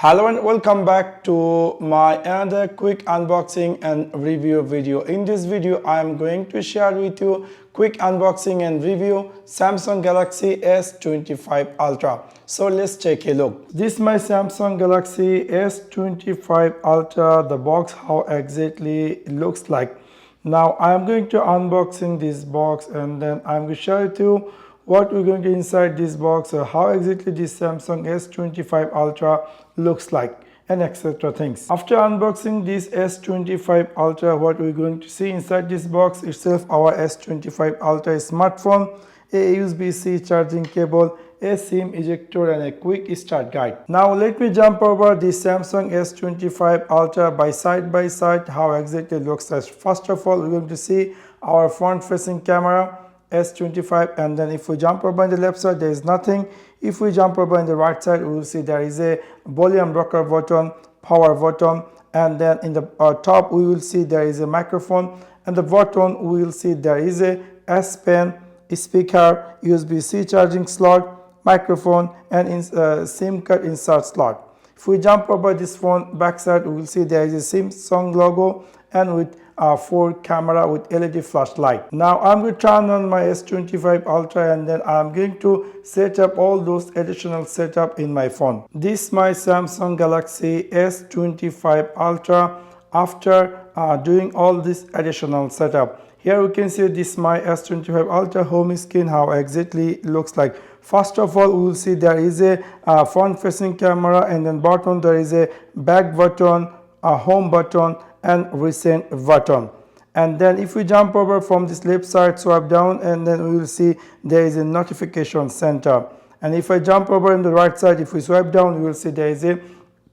Hello and welcome back to my another quick unboxing and review video. In this video I am going to share with you quick unboxing and review Samsung Galaxy S25 Ultra. So let's take a look. This is my Samsung Galaxy S25 Ultra, the box how exactly it looks like. Now I am going to unboxing this box and then I'm going to share with you what we're going to inside this box, or how exactly this Samsung S25 Ultra looks like, and etc. things. After unboxing this S25 Ultra, what we're going to see inside this box itself, our S25 Ultra smartphone, a USB-C charging cable, a SIM ejector and a quick start guide. Now let me jump over the Samsung S25 Ultra by side how exactly it looks like. First of all, we're going to see our front facing camera S25, and then if we jump over on the left side there is nothing. If we jump over on the right side we will see there is a volume rocker button, power button, and then in the top we will see there is a microphone, and the bottom we will see there is a S Pen, speaker, USB-C charging slot, microphone, and SIM card insert slot. If we jump over this phone backside we will see there is a Samsung logo and with 4 camera with LED flashlight. Now I'm going to turn on my S25 Ultra and then I'm going to set up all those additional setup in my phone. This is my Samsung Galaxy S25 Ultra after doing all this additional setup. Here we can see this is my S25 Ultra home screen, how exactly it looks like. First of all we will see there is a front facing camera, and then bottom there is a back button, a home button and recent button. And then if we jump over from this left side, swipe down, and then we will see there is a notification center. And if I jump over on the right side, if we swipe down, we will see there is a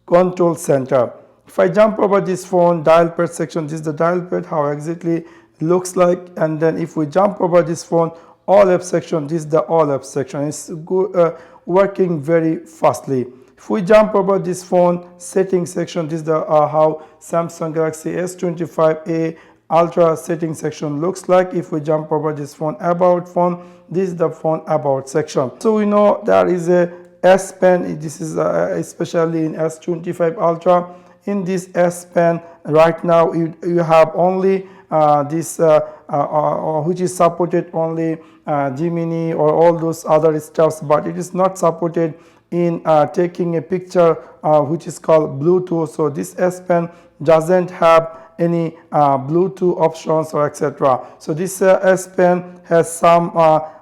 control center. If I jump over this phone dial pad section, this is the dial pad how exactly looks like. And then if we jump over this phone all app section, this is the all app section. It's good, working very fastly. If we jump over this phone settings section, this is the how Samsung Galaxy S25 Ultra settings section looks like. If we jump over this phone about phone, this is the phone about section. So we know there is a S Pen. This is especially in S25 Ultra. In this S Pen right now you have only this which is supported only Gemini or all those other stuffs, but it is not supported in taking a picture which is called Bluetooth. So this S Pen doesn't have any Bluetooth options or etc. So this S Pen has some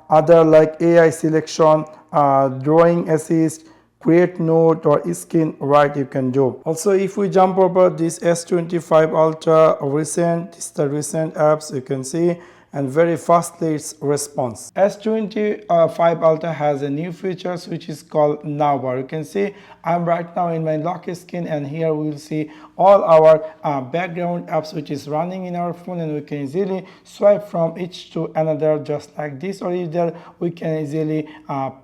other like AI selection, drawing assist, create note or skin write you can do. Also if we jump over this S25 Ultra recent, this is the recent apps you can see, and very fastly its response. S25 Ultra has a new features which is called Now Bar. You can see I'm right now in my lock screen, and here we will see all our background apps which is running in our phone, and we can easily swipe from each to another just like this, or either we can easily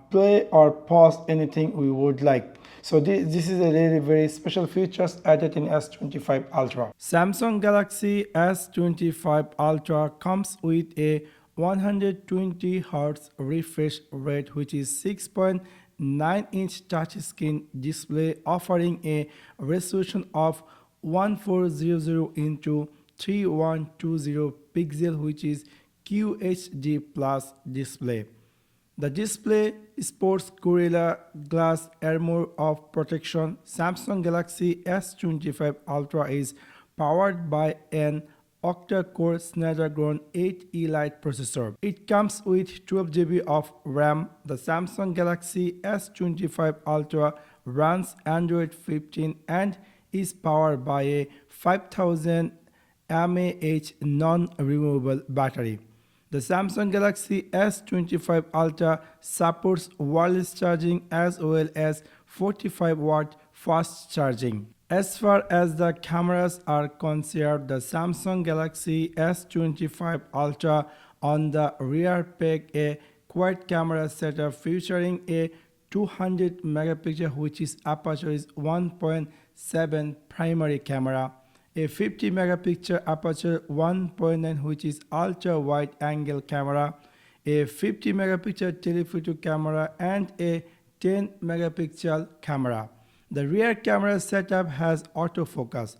play or pause anything we would like. So this is a really very special features added in S25 Ultra. Samsung Galaxy S25 Ultra comes with a 120 Hz refresh rate, which is 6.9-inch touchscreen display offering a resolution of 1400 into 3120 pixel, which is QHD plus display. The display sports Gorilla Glass armor of protection. Samsung Galaxy S25 Ultra is powered by an octa-core Snapdragon 8 Elite processor. It comes with 12 GB of RAM. The Samsung Galaxy S25 Ultra runs Android 15 and is powered by a 5000 mAh non-removable battery. The Samsung Galaxy S25 Ultra supports wireless charging as well as 45-watt fast charging. As far as the cameras are concerned, the Samsung Galaxy S25 Ultra on the rear pack a quad camera setup featuring a 200 megapixel which is aperture is 1.7 primary camera, a 50 megapixel aperture 1.9 which is ultra wide angle camera, a 50 megapixel telephoto camera and a 10 megapixel camera. The rear camera setup has autofocus.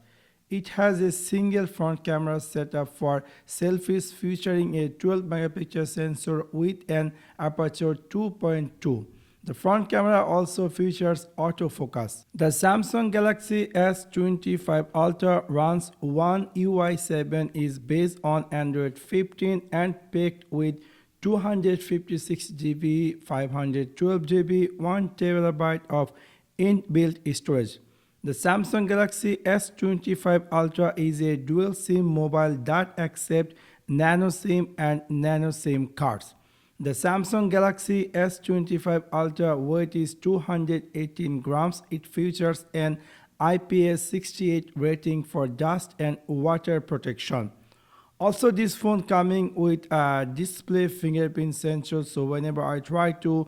It has a single front camera setup for selfies featuring a 12 megapixel sensor with an aperture 2.2. The front camera also features autofocus. The Samsung Galaxy S25 Ultra runs One UI 7, is based on Android 15 and packed with 256 GB, 512 GB, 1 TB of inbuilt storage. The Samsung Galaxy S25 Ultra is a dual SIM mobile that accepts nano SIM and nano SIM cards. The Samsung Galaxy S25 Ultra weight is 218 grams. It features an IPS68 rating for dust and water protection. Also, this phone coming with a display fingerprint sensor, so whenever I try to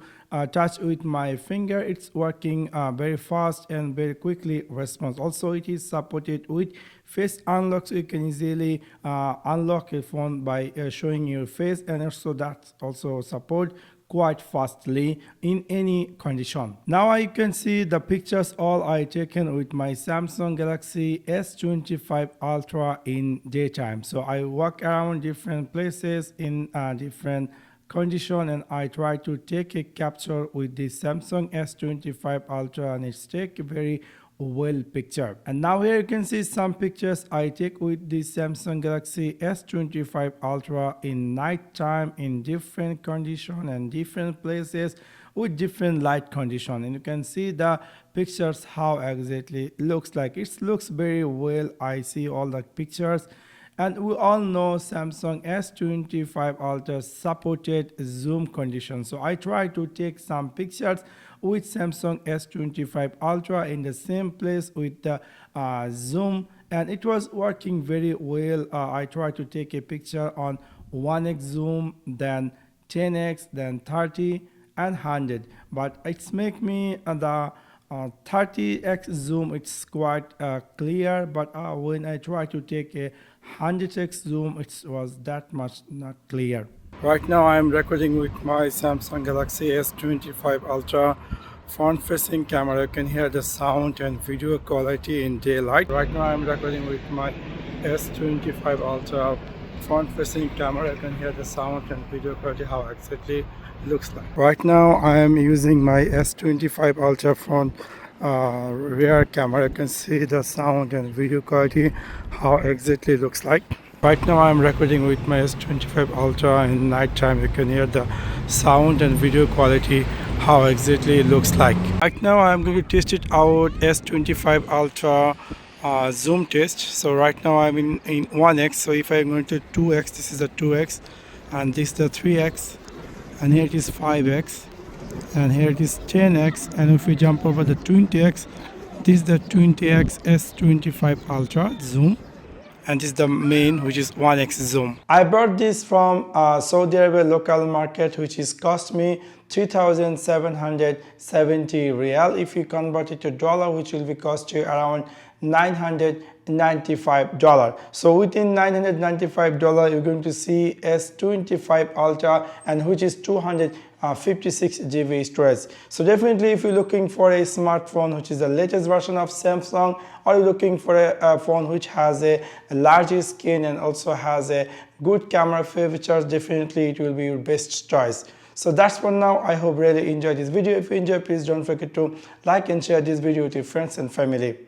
touch with my finger, it's working very fast and very quickly response. Also, it is supported with face unlock, so you can easily unlock a phone by showing your face, and also that also support quite fastly in any condition. Now you can see the pictures all I taken with my Samsung Galaxy S25 Ultra in daytime. So I walk around different places in different condition, and I try to take a capture with the Samsung S25 Ultra, and it's take a very well picture. And now here you can see some pictures I take with the Samsung Galaxy S25 Ultra in night time in different condition and different places with different light condition, and you can see the pictures how exactly it looks like. It looks very well. I see all the pictures. And we all know Samsung S25 Ultra supported zoom condition. So I try to take some pictures with Samsung S25 Ultra in the same place with the zoom, and it was working very well. I tried to take a picture on 1x zoom, then 10x, then 30 and 100, but it's make me the 30x zoom, it's quite clear, but when I try to take a 100x zoom, it was that much not clear. Right now I am recording with my Samsung Galaxy S25 Ultra front facing camera. You can hear the sound and video quality in daylight. Right now I am recording with my S25 Ultra front facing camera. You can hear the sound and video quality how exactly looks like. Right now I am using my S25 Ultra front rear camera. You can see the sound and video quality how exactly looks like. Right now I am recording with my S25 Ultra in night time. You can hear the sound and video quality how exactly it looks like. Right now I am going to test it out S25 Ultra zoom test. So right now I'm in 1x. So if I'm going to 2x, this is the 2x, and this is the 3x, and here it is 5x, and here it is 10x, and if we jump over the 20x, this is the 20x S25 Ultra zoom, and this is the main, which is 1x zoom. I bought this from Saudi Arabia local market, which is cost me 3,770 real. If you convert it to dollar, which will be cost you around $995. So within $995 you're going to see S25 Ultra, and which is 256 GB storage. So definitely if you're looking for a smartphone which is the latest version of Samsung, or you're looking for a phone which has a large screen and also has a good camera features, definitely it will be your best choice. So that's for now. I hope really enjoyed this video. If you enjoyed, please don't forget to like and share this video with your friends and family.